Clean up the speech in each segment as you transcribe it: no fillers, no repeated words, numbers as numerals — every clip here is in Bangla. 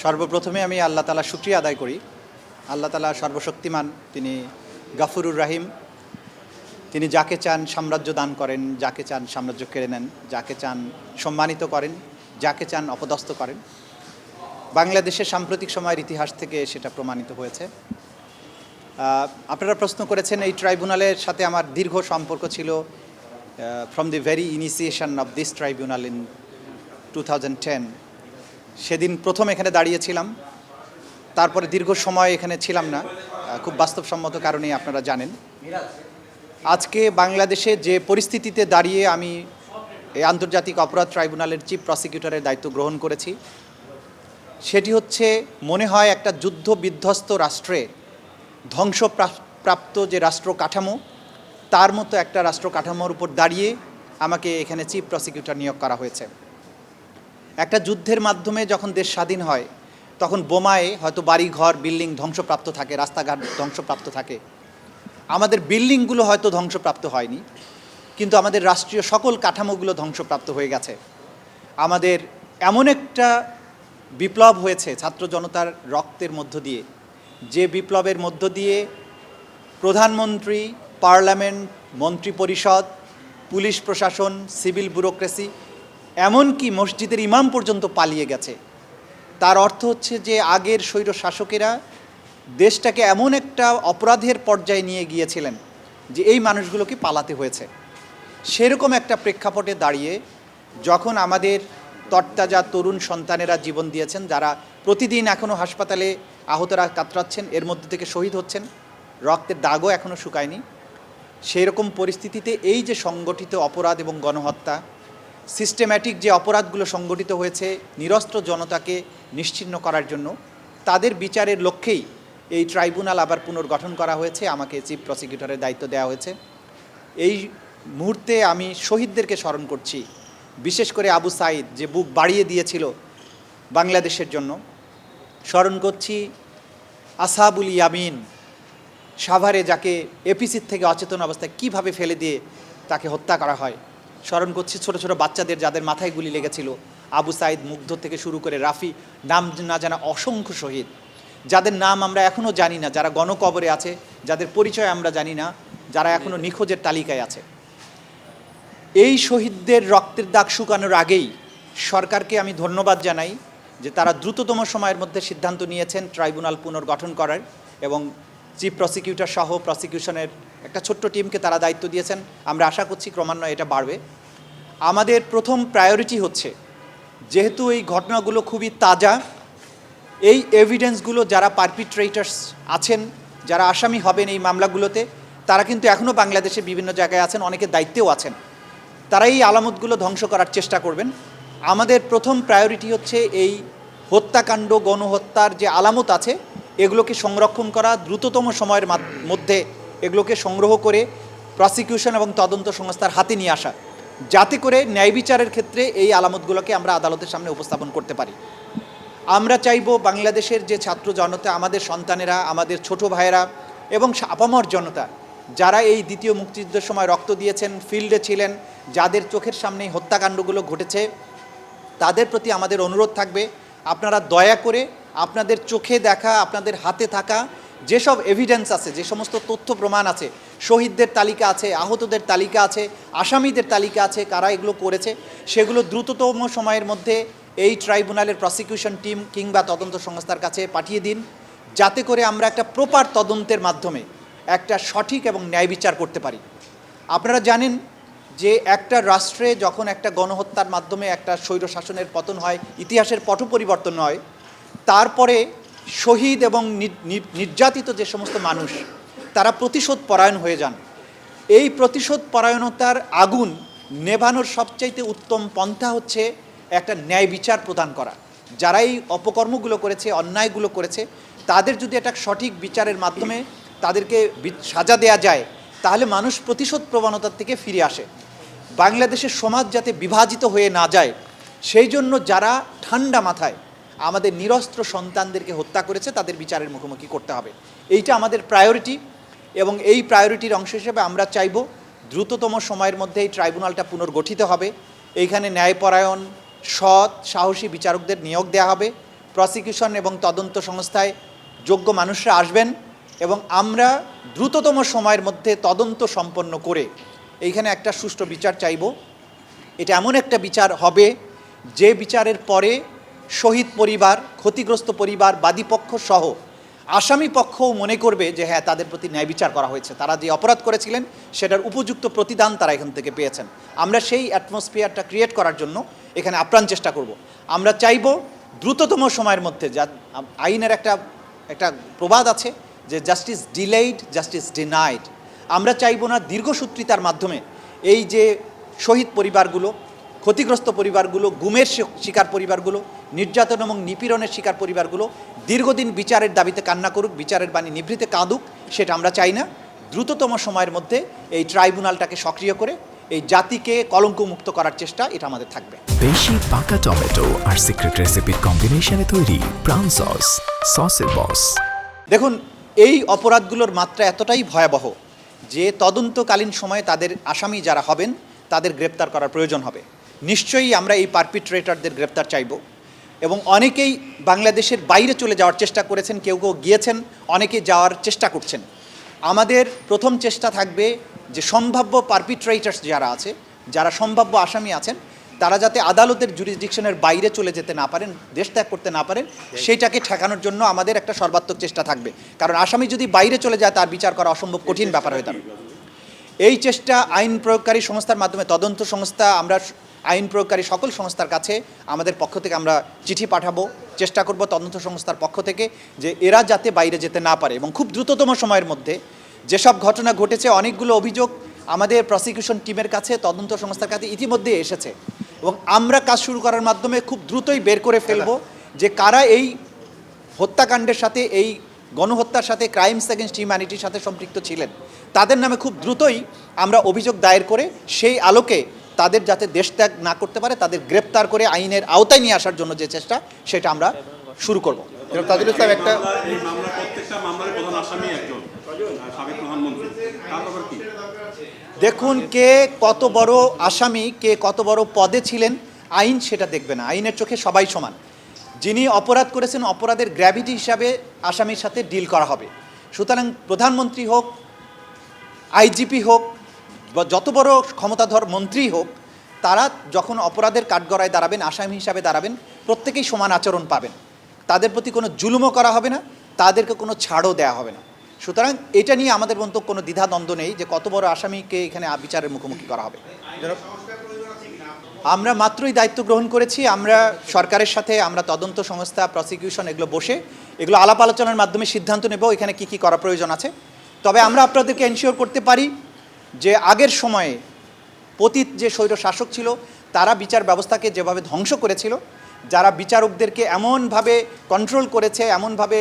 সর্বপ্রথমে আমি আল্লাহ তাআলা শুকরিয়া আদায় করি। আল্লাহ তাআলা সর্বশক্তিমান, তিনি গাফুরুর রাহিম। তিনি যাকে চান সাম্রাজ্য দান করেন, যাকে চান সাম্রাজ্য কেড়ে নেন, যাকে চান সম্মানিত করেন, যাকে চান অপদস্থ করেন। বাংলাদেশের সাম্প্রতিক সময়ের ইতিহাস থেকে সেটা প্রমাণিত হয়েছে। আপনারা প্রশ্ন করেছেন, এই ট্রাইব্যুনালের সাথে আমার দীর্ঘ সম্পর্ক ছিল from the very initiation of this tribunal in 2010। সেদিন প্রথম এখানে দাঁড়িয়েছিলাম, তারপরে দীর্ঘ সময় এখানে ছিলাম না, খুব বাস্তবসম্মত কারণেই আপনারা জানেন। আজকে বাংলাদেশে যে পরিস্থিতিতে দাঁড়িয়ে আমি এই আন্তর্জাতিক অপরাধ ট্রাইব্যুনালের চিফ প্রসিকিউটরের দায়িত্ব গ্রহণ করেছি, সেটি হচ্ছে মনে হয় একটা যুদ্ধ বিধ্বস্ত রাষ্ট্রে ধ্বংসপ্রাপ্ত যে রাষ্ট্র কাঠামো, তার মতো একটা রাষ্ট্র কাঠামোর উপর দাঁড়িয়ে আমাকে এখানে চিফ প্রসিকিউটর নিয়োগ করা হয়েছে। একটা যুদ্ধের মাধ্যমে যখন দেশ স্বাধীন হয়, তখন বোমায় হয়তো বাড়ি ঘর বিল্ডিং ধ্বংসপ্রাপ্ত থাকে, রাস্তাঘাট ধ্বংসপ্রাপ্ত থাকে। আমাদের বিল্ডিংগুলো হয়তো ধ্বংসপ্রাপ্ত হয়নি, কিন্তু আমাদের রাষ্ট্রীয় সকল কাঠামোগুলো ধ্বংসপ্রাপ্ত হয়ে গেছে। আমাদের এমন একটা বিপ্লব হয়েছে ছাত্র জনতার রক্তের মধ্য দিয়ে, যে বিপ্লবের মধ্য দিয়ে প্রধানমন্ত্রী, পার্লামেন্ট, মন্ত্রিপরিষদ, পুলিশ প্রশাসন, সিভিল ব্যুরোক্রেসি, এমনকি মসজিদের ইমাম পর্যন্ত পালিয়ে গেছে। তার অর্থ হচ্ছে যে আগের স্বৈর শাসকেরা দেশটাকে এমন একটা অপরাধের পর্যায়ে নিয়ে গিয়েছিলেন যে এই মানুষগুলোকে পালাতে হয়েছে। সেরকম একটা প্রেক্ষাপটে দাঁড়িয়ে যখন আমাদের তরতাজা তরুণ সন্তানেরা জীবন দিয়েছেন, যারা প্রতিদিন এখনও হাসপাতালে আহতরা কাতরাচ্ছেন, এর মধ্যে থেকে শহীদ হচ্ছেন, রক্তের দাগও এখনও শুকায়নি, সেই রকম পরিস্থিতিতে এই যে সংগঠিত অপরাধ এবং গণহত্যা, সিস্টেম্যাটিক যে অপরাধগুলো সংগঠিত হয়েছে নিরস্ত্র জনতাকে নিশ্চিহ্ন করার জন্য, তাদের বিচারের লক্ষ্যেই এই ট্রাইব্যুনাল আবার পুনর্গঠন করা হয়েছে, আমাকে চিফ প্রসিকিউটরের দায়িত্ব দেওয়া হয়েছে। এই মুহূর্তে আমি শহীদদেরকে স্মরণ করছি, বিশেষ করে আবু সাঈদ যে বুক বাড়িয়ে দিয়েছিল বাংলাদেশের জন্য। স্মরণ করছি আসহাবুল ইয়ামিন, সাভারে যাকে এপিসির থেকে অচেতন অবস্থায় কিভাবে ফেলে দিয়ে তাকে হত্যা করা হয়। স্মরণ করছি ছোট ছোট বাচ্চাদের যাদের মাথায় গুলি লেগেছিল, আবু সাঈদ, মুগ্ধ থেকে শুরু করে রাফি, নাম না জানা অসংখ্য শহীদ, যাদের নাম আমরা এখনও জানি না, যারা গণকবরে আছে, যাদের পরিচয় আমরা জানি না, যারা এখনও নিখোঁজের তালিকায় আছে। এই শহীদদের রক্তের দাগ শুকানোর আগেই সরকারকে আমি ধন্যবাদ জানাই যে তারা দ্রুততম সময়ের মধ্যে সিদ্ধান্ত নিয়েছেন ট্রাইব্যুনাল পুনর্গঠন করার, এবং চিফ প্রসিকিউটর সহ প্রসিকিউশনের একটা ছোট্ট টিমকে তারা দায়িত্ব দিয়েছেন। আমরা আশা করছি ক্রমান্বয়ে এটা বাড়বে। আমাদের প্রথম প্রায়োরিটি হচ্ছে, যেহেতু এই ঘটনাগুলো খুবই তাজা, এই এভিডেন্সগুলো যারা পারপিট্রেটার্স আছেন, যারা আসামি হবেন এই মামলাগুলোতে, তারা কিন্তু এখনও বাংলাদেশে বিভিন্ন জায়গায় আছেন, অনেকে দায়িত্বেও আছেন। তারা এই আলামতগুলো ধ্বংস করার চেষ্টা করবেন। আমাদের প্রথম প্রায়োরিটি হচ্ছে এই হত্যাকাণ্ড, গণহত্যার যে আলামত আছে, এগুলোকে সংরক্ষণ করা, দ্রুততম সময়ের মধ্যে এগুলোকে সংগ্রহ করে প্রসিকিউশন এবং তদন্ত সংস্থার হাতে নিয়ে আসা, যাতে করে ন্যায় বিচারের ক্ষেত্রে এই আলামতগুলোকে আমরা আদালতের সামনে উপস্থাপন করতে পারি। আমরা চাইব বাংলাদেশের যে ছাত্র জনতা, আমাদের সন্তানেরা, আমাদের ছোট ভাইয়েরা এবং আপামর জনতা, যারা এই দ্বিতীয় মুক্তিযুদ্ধের সময় রক্ত দিয়েছেন, ফিল্ডে ছিলেন, যাদের চোখের সামনেই হত্যাকাণ্ডগুলো ঘটেছে, তাদের প্রতি আমাদের অনুরোধ থাকবে, আপনারা দয়া করে আপনাদের চোখে দেখা, আপনাদের হাতে থাকা যেসব এভিডেন্স আছে, যে সমস্ত তথ্য প্রমাণ আছে, শহীদদের তালিকা আছে, আহতদের তালিকা আছে, আসামিদের তালিকা আছে, কারা এগুলো করেছে, সেগুলো দ্রুততম সময়ের মধ্যে এই ট্রাইব্যুনালের প্রসিকিউশন টিম কিংবা তদন্ত সংস্থার কাছে পাঠিয়ে দিন, যাতে করে আমরা একটা প্রপার তদন্তের মাধ্যমে একটা সঠিক এবং ন্যায় বিচার করতে পারি। আপনারা জানেন যে একটা রাষ্ট্রে যখন একটা গণহত্যার মাধ্যমে একটা স্বৈর শাসনের পতন হয়, ইতিহাসের পট পরিবর্তন হয়, তারপরে শহীদ এবং নির্যাতিত যে সমস্ত মানুষ, তারা প্রতিশোধ পরায়ণ হয়ে যান। এই প্রতিশোধ পরায়ণতার আগুন নেভানোর সবচাইতে উত্তম পন্থা হচ্ছে একটা ন্যায় বিচার প্রদান করা। যারা এই অপকর্মগুলো করেছে, অন্যায়গুলো করেছে, তাদের যদি একটা সঠিক বিচারের মাধ্যমে তাদেরকে সাজা দেয়া যায়, তাহলে মানুষ প্রতিশোধ প্রবণতার থেকে ফিরে আসে। বাংলাদেশের সমাজ যাতে বিভাজিত হয়ে না যায়, সেই জন্য যারা ঠান্ডা মাথায় আমাদের নিরস্ত্র সন্তানদেরকে হত্যা করেছে, তাদের বিচারের মুখোমুখি করতে হবে। এইটা আমাদের প্রায়োরিটি, এবং এই প্রায়োরিটির অংশ হিসেবে আমরা চাইব দ্রুততম সময়ের মধ্যে এই ট্রাইব্যুনালটা পুনর্গঠিত হবে। এইখানে ন্যায়পরায়ণ, সৎ, সাহসী বিচারকদের নিয়োগ দেওয়া হবে। প্রসিকিউশন এবং তদন্ত সংস্থায় যোগ্য মানুষরা আসবেন এবং আমরা দ্রুততম সময়ের মধ্যে তদন্ত সম্পন্ন করে এইখানে একটা সুষ্ঠু বিচার চাইব। এটা এমন একটা বিচার হবে যে বিচারের পরে শহীদ পরিবার, ক্ষতিগ্রস্ত পরিবার, বাদীপক্ষ সহ আসামি পক্ষও মনে করবে যে হ্যাঁ, তাদের প্রতি ন্যায় বিচার করা হয়েছে, তারা যে অপরাধ করেছিলেন সেটার উপযুক্ত প্রতিদান তারা এখান থেকে পেয়েছেন। আমরা সেই অ্যাটমসফিয়ারটা ক্রিয়েট করার জন্য এখানে আপ্রাণ চেষ্টা করব। আমরা চাইব দ্রুততম সময়ের মধ্যে, যা আইনের একটা প্রবাদ আছে যে জাস্টিস ডিলেইড, জাস্টিস ডিনাইড। আমরা চাইব না দীর্ঘসূত্রিতার মাধ্যমে এই যে শহীদ পরিবারগুলো, ক্ষতিগ্রস্ত পরিবারগুলো, গুমের শিকার পরিবারগুলো, নির্যাতন এবং নিপীড়নের শিকার পরিবারগুলো দীর্ঘদিন বিচারের দাবিতে কান্না করুক, বিচারের বাণী নিভৃতে কাঁদুক, সেটা আমরা চাই না। দ্রুততম সময়ের মধ্যে এই ট্রাইব্যুনালটাকে সক্রিয় করে এই জাতিকে কলঙ্কমুক্ত করার চেষ্টা এটা আমাদের থাকবে। বেশি পাকা টমেটো আর সিক্রেট রেসিপির কম্বিনেশনে তৈরি প্রাউন সস, সসের বস। দেখুন, এই অপরাধগুলোর মাত্রা এতটাই ভয়াবহ যে তদন্তকালীন সময়ে তাদের আসামি যারা হবেন তাদের গ্রেপ্তার করার প্রয়োজন হবে। নিশ্চয়ই আমরা এই পারপিট্রেটরদের গ্রেপ্তার চাইব এবং অনেকেই বাংলাদেশের বাইরে চলে যাওয়ার চেষ্টা করেছেন, কেউ কেউ গিয়েছেন, অনেকে যাওয়ার চেষ্টা করছেন। আমাদের প্রথম চেষ্টা থাকবে যে সম্ভাব্য পারপিট্রেটরস যারা আছে, যারা সম্ভাব্য আসামি আছেন, তারা যাতে আদালতের জুরিসডিকশনের বাইরে চলে যেতে না পারেন, দেশ ত্যাগ করতে না পারেন, সেইটাকে ঠেকানোর জন্য আমাদের একটা সর্বাত্মক চেষ্টা থাকবে। কারণ আসামি যদি বাইরে চলে যায় তার বিচার করা অসম্ভব কঠিন ব্যাপার হয়ে দাঁড়াবে। এই চেষ্টা আইন প্রয়োগকারী সংস্থার মাধ্যমে, তদন্ত সংস্থা, আমরা আইন প্রয়োগকারী সকল সংস্থার কাছে আমাদের পক্ষ থেকে আমরা চিঠি পাঠাবো, চেষ্টা করব তদন্ত সংস্থার পক্ষ থেকে যে এরা যাতে বাইরে যেতে না পারে এবং খুব দ্রুততম সময়ের মধ্যে যেসব ঘটনা ঘটেছে, অনেকগুলো অভিযোগ আমাদের প্রসিকিউশন টিমের কাছে, তদন্ত সংস্থার কাছে ইতিমধ্যে এসেছে এবং আমরা কাজ শুরু করার মাধ্যমে খুব দ্রুতই বের করে ফেলব যে কারা এই হত্যাকাণ্ডের সাথে, এই গণহত্যার সাথে, ক্রাইমস এগেনস্ট হিউম্যানিটির সাথে সম্পৃক্ত ছিলেন। তাদের নামে খুব দ্রুতই আমরা অভিযোগ দায়ের করে সেই আলোকে তাদের যাতে দেশ ত্যাগ না করতে পারে তাদের গ্রেপ্তার করে আইনের আওতায় নিয়ে আসার জন্য যে চেষ্টা, সেটা আমরা শুরু করব। তাজুল ইসলাম, একটা প্রত্যেকটা মামলার প্রধান আসামি একজন সাবেক প্রধানমন্ত্রী, তার ব্যাপার কি? দেখুন, কে কত বড় আসামি, কে কত বড় পদে ছিলেন, আইন সেটা দেখবে না। আইনের চোখে সবাই সমান। যিনি অপরাধ করেছেন, অপরাধের গ্র্যাভিটি হিসাবে আসামির সাথে ডিল করা হবে। সুতরাং প্রধানমন্ত্রী হোক, আইজিপি হোক, বা যত বড় ক্ষমতাধর মন্ত্রী হোক, তারা যখন অপরাধের কাঠগড়ায় দাঁড়াবেন, আসামি হিসাবে দাঁড়াবেন, প্রত্যেকেই সমান আচরণ পাবেন। তাদের প্রতি কোনো জুলুমও করা হবে না, তাদেরকে কোনো ছাড়ও দেওয়া হবে না। সুতরাং এটা নিয়ে আমাদের মধ্যে কোনো দ্বিধাদ্বন্দ্ব নেই যে কত বড় আসামিকে এখানে বিচারের মুখোমুখি করা হবে। আমরা মাত্রই দায়িত্ব গ্রহণ করেছি। আমরা সরকারের সাথে, আমরা তদন্ত সংস্থা, প্রসিকিউশন, এগুলো বসে এগুলো আলাপ আলোচনার মাধ্যমে সিদ্ধান্ত নেব এখানে কি কি করা প্রয়োজন আছে। তবে আমরা আপনাদেরকে এনশিওর করতে পারি যে আগের সময়ে পতিত যে স্বৈর শাসক ছিল তারা বিচার ব্যবস্থাকে যেভাবে ধ্বংস করেছিল, যারা বিচারকদেরকে এমনভাবে কন্ট্রোল করেছে, এমনভাবে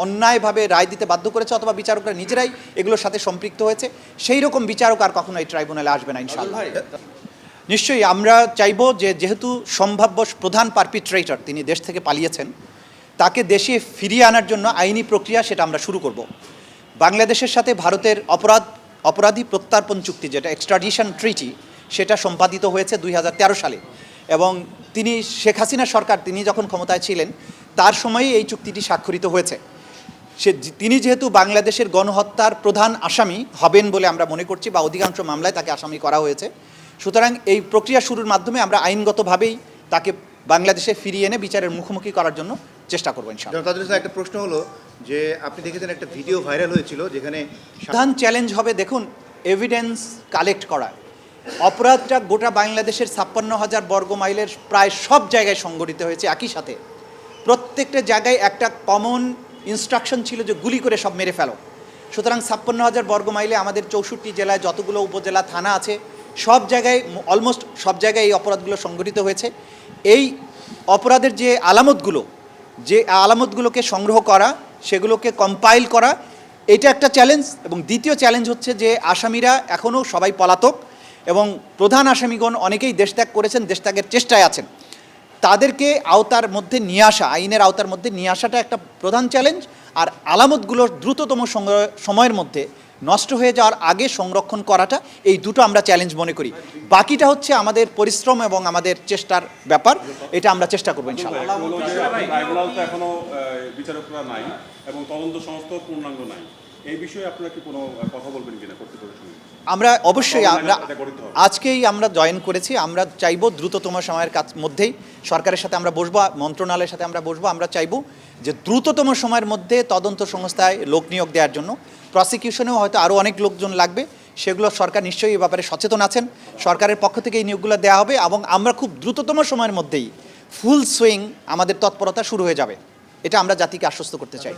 অন্যায়ভাবে রায় দিতে বাধ্য করেছে, অথবা বিচারকরা নিজেরাই এগুলোর সাথে সম্পৃক্ত হয়েছে, সেই রকম বিচারক আর কখনো এই ট্রাইব্যুনালে আসবে না ইনশাআল্লাহ। নিশ্চয়ই আমরা চাইব যে যেহেতু সম্ভাব্য প্রধান পারপিট্রেটর তিনি দেশ থেকে পালিয়েছেন, তাকে দেশে ফিরিয়ে আনার জন্য আইনি প্রক্রিয়া সেটা আমরা শুরু করব। বাংলাদেশের সাথে ভারতের অপরাধী প্রত্যার্পণ চুক্তি, যেটা এক্সট্রাডিশন ট্রিটি, সেটা সম্পাদিত হয়েছে 2013 সালে এবং তিনি শেখ হাসিনা সরকার তিনি যখন ক্ষমতায় ছিলেন তার সময়ই এই চুক্তিটি স্বাক্ষরিত হয়েছে। তিনি যেহেতু বাংলাদেশের গণহত্যার প্রধান আসামি হবেন বলে আমরা মনে করছি, বা অধিকাংশ মামলায় তাকে আসামি করা হয়েছে, সুতরাং এই প্রক্রিয়া শুরুর মাধ্যমে আমরা আইনগতভাবেই তাকে বাংলাদেশে ফিরিয়ে এনে বিচারের মুখোমুখি করার জন্য চেষ্টা করবো ইনশাআল্লাহ। তাজুল ইসলাম, একটা প্রশ্ন হলো যে আপনি দেখেছেন একটা ভিডিও ভাইরাল হয়েছিল যেখানে প্রধান চ্যালেঞ্জ হবে, দেখুন, এভিডেন্স কালেক্ট করা। অপরাধটা গোটা বাংলাদেশের 56,000 বর্গ মাইলের প্রায় সব জায়গায় সংঘটিত হয়েছে একই সাথে। প্রত্যেকটা জায়গায় একটা কমন ইনস্ট্রাকশন ছিল যে গুলি করে সব মেরে ফেলো। সুতরাং 56,000 বর্গ মাইলে আমাদের 64 জেলায় যতগুলো উপজেলা থানা আছে, সব জায়গায়, অলমোস্ট সব জায়গায় এই অপরাধগুলো সংঘটিত হয়েছে। এই অপরাধের যে আলামতগুলোকে সংগ্রহ করা, সেগুলোকে কম্পাইল করা, এটা একটা চ্যালেঞ্জ। এবং দ্বিতীয় চ্যালেঞ্জ হচ্ছে যে আসামিরা এখনও সবাই পলাতক এবং প্রধান আসামিগণ অনেকেই দেশত্যাগ করেছেন, দেশত্যাগের চেষ্টায় আছেন। তাদেরকে আওতার মধ্যে নিয়ে আসা, আইনের আওতার মধ্যে নিয়ে আসাটা একটা প্রধান চ্যালেঞ্জ। আর আলামতগুলো দ্রুততম সময়ের মধ্যে নষ্ট হয়ে যাওয়ার আগে সংরক্ষণ করাটা, এই দুটো আমরা চ্যালেঞ্জ মনে করি। বাকিটা হচ্ছে আমাদের পরিশ্রম এবং আমাদের চেষ্টার ব্যাপার, এটা আমরা চেষ্টা করবো ইনশাআল্লাহ। একটা হলো যে ট্রাইব্যুনাল তো এখনো বিচারকরা নাই এবং তদন্ত সংস্থা পূর্ণাঙ্গ নাই, এই বিষয়ে আপনারা কি কোনো কথা বলবেন কিনা কর্তৃপক্ষের সঙ্গে? আমরা অবশ্যই আমরা এটা গঠিত হবে। আজকেই আমরা জয়েন করেছি, আমরা চাইবো দ্রুততম সময়ের মধ্যেই সরকারের সাথে আমরা বসবো, মন্ত্রণালয়ের সাথে আমরা বসবো, আমরা চাইবো যে দ্রুততম সময়ের মধ্যে তদন্ত সংস্থায় লোক নিয়োগ দেওয়ার জন্য। প্রসিকিউশনেও হয়তো আরও অনেক লোকজন লাগবে, সেগুলো সরকার নিশ্চয়ই এই ব্যাপারে সচেতন আছেন, সরকারের পক্ষ থেকে এই নিয়োগগুলো দেওয়া হবে এবং আমরা খুব দ্রুততম সময়ের মধ্যেই ফুল সুইং আমাদের তৎপরতা শুরু হয়ে যাবে, এটা আমরা জাতিকে আশ্বস্ত করতে চাই।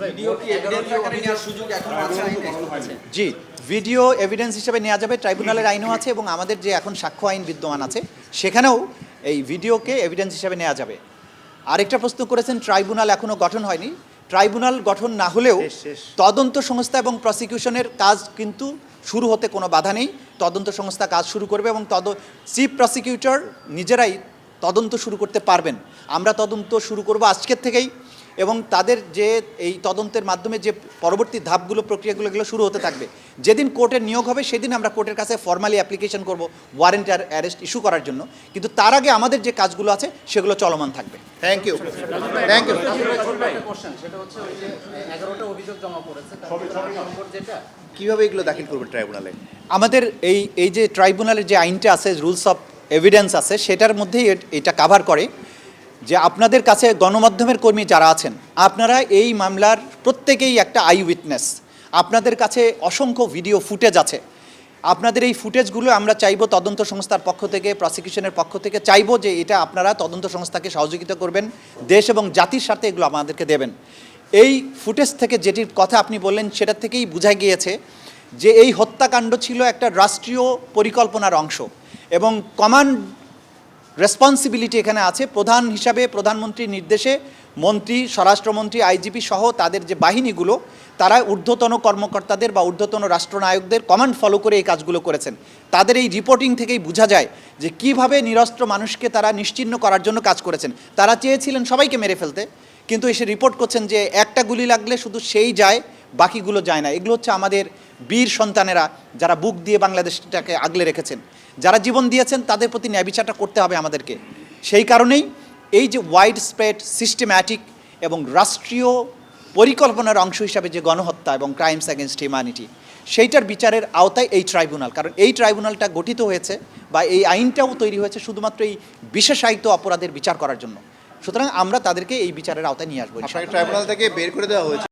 জি, ভিডিও এভিডেন্স হিসেবে নেওয়া যাবে, ট্রাইব্যুনালের আইনও আছে এবং আমাদের যে এখন সাক্ষ্য আইন বিদ্যমান আছে সেখানেও এই ভিডিওকে এভিডেন্স হিসেবে নেওয়া যাবে। আরেকটা প্রশ্ন করেছেন, ট্রাইব্যুনাল এখনও গঠন হয়নি। ট্রাইব্যুনাল গঠন না হলেও তদন্ত সংস্থা এবং প্রসিকিউশনের কাজ কিন্তু শুরু হতে কোনো বাধা নেই, তদন্ত সংস্থা কাজ শুরু করবে এবং চিফ প্রসিকিউটর নিজেরাই তদন্ত শুরু করতে পারবেন। আমরা তদন্ত শুরু করব আজকের থেকেই এবং তাদের যে এই তদন্তের মাধ্যমে যে পরবর্তী ধাপগুলো প্রক্রিয়াগুলো এগুলো শুরু হতে থাকবে। যেদিন কোর্টের নিয়োগ হবে সেদিন আমরা কোর্টের কাছে ফর্মালি অ্যাপ্লিকেশন করব ওয়ারেন্ট আর অ্যারেস্ট ইস্যু করার জন্য, কিন্তু তার আগে আমাদের যে কাজগুলো আছে সেগুলো চলমান থাকবে। Thank you, thank you. কীভাবে এগুলো দাখিল করবেন ট্রাইব্যুনালে? আমাদের এই যে ট্রাইব্যুনালের যে আইনটা আছে, রুলস অফ এভিডেন্স আছে, সেটার মধ্যেই এটা কাভার করে যে আপনাদের কাছে গণমাধ্যমের কর্মী যারা আছেন, আপনারা এই মামলার প্রত্যেকেই একটা আই উইটনেস, আপনাদের কাছে অসংখ্য ভিডিও ফুটেজ আছে। আপনাদের এই ফুটেজগুলো আমরা চাইবো তদন্ত সংস্থার পক্ষ থেকে, প্রসিকিউশনের পক্ষ থেকে চাইবো যে এটা আপনারা তদন্ত সংস্থাকে সহযোগিতা করবেন, দেশ এবং জাতির স্বার্থে এগুলো আমাদেরকে দেবেন। এই ফুটেজ থেকে যেটির কথা আপনি বললেন সেটা থেকেই বোঝা গিয়েছে যে এই হত্যাকাণ্ড ছিল একটা রাষ্ট্রীয় পরিকল্পনার অংশ এবং কমান্ড রেসপন্সিবিলিটি এখানে আছে। প্রধান হিসাবে প্রধানমন্ত্রীর নির্দেশে মন্ত্রী, স্বরাষ্ট্রমন্ত্রী, আইজিপি সহ তাদের যে বাহিনীগুলো, তারা ঊর্ধ্বতন কর্মকর্তাদের বা ঊর্ধ্বতন রাষ্ট্রনায়কদের কমান্ড ফলো করে এই কাজগুলো করেছেন। তাদের এই রিপোর্টিং থেকেই বোঝা যায় যে কিভাবে নিরস্ত্র মানুষকে তারা নিশ্চিহ্ন করার জন্য কাজ করেছেন। তারা চেয়েছিলেন সবাইকে মেরে ফেলতে, কিন্তু এসে রিপোর্ট করছেন যে একটা গুলি লাগলে শুধু সেই যায়, বাকিগুলো যায় না। এগুলো হচ্ছে আমাদের বীর সন্তানেরা যারা বুক দিয়ে বাংলাদেশটাকে আগলে রেখেছেন, যারা জীবন দিয়েছেন, তাদের প্রতি ন্যায় বিচারটা করতে হবে আমাদেরকে। সেই কারণেই এই যে ওয়াইড স্প্রেড, সিস্টেম্যাটিক এবং রাষ্ট্রীয় পরিকল্পনার অংশ হিসাবে যে গণহত্যা এবং ক্রাইমস অ্যাগেনস্ট হিউম্যানিটি, সেইটার বিচারের আওতায় এই ট্রাইব্যুনাল। কারণ এই ট্রাইব্যুনালটা গঠিত হয়েছে বা এই আইনটাও তৈরি হয়েছে শুধুমাত্র এই বিশেষায়িত অপরাধের বিচার করার জন্য। সুতরাং আমরা তাদেরকে এই বিচারের আওতায় নিয়ে আসবো। আপনাকে ট্রাইব্যুনাল থেকে বের করে দেওয়া হয়েছে।